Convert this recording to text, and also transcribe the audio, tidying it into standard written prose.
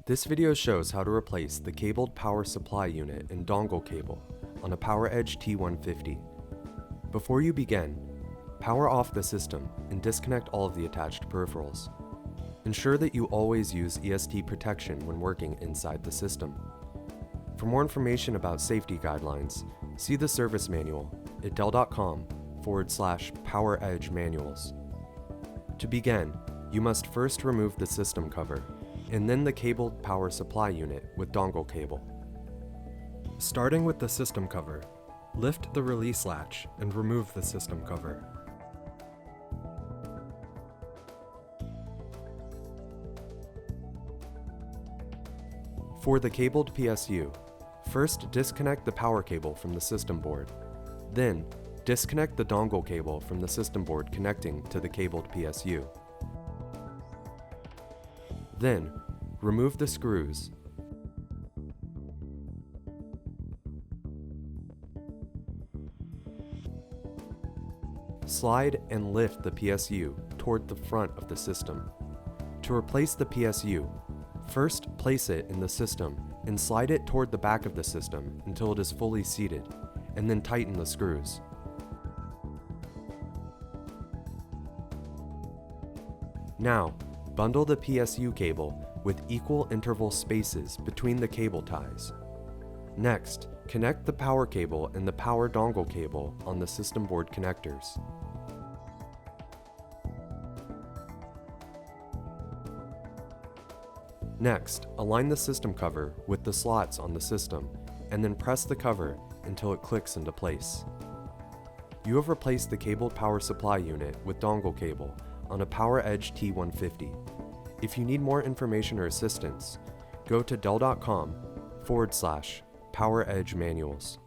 This video shows how to replace the cabled power supply unit and dongle cable on a PowerEdge T150. Before you begin, power off the system and disconnect all of the attached peripherals. Ensure that you always use ESD protection when working inside the system. For more information about safety guidelines, see the service manual at dell.com/PowerEdge manuals. To begin, you must first remove the system cover and then the cabled power supply unit with dongle cable. Starting with the system cover, lift the release latch and remove the system cover. For the cabled PSU, first disconnect the power cable from the system board. Then, disconnect the dongle cable from the system board connecting to the cabled PSU. Then, remove the screws. Slide and lift the PSU toward the front of the system. To replace the PSU, first place it in the system and slide it toward the back of the system until it is fully seated, and then tighten the screws. Now, bundle the PSU cable with equal interval spaces between the cable ties. Next, connect the power cable and the power dongle cable on the system board connectors. Next, align the system cover with the slots on the system, and then press the cover until it clicks into place. You have replaced the cabled power supply unit with dongle cable on a PowerEdge T150. If you need more information or assistance, go to dell.com/PowerEdge manuals.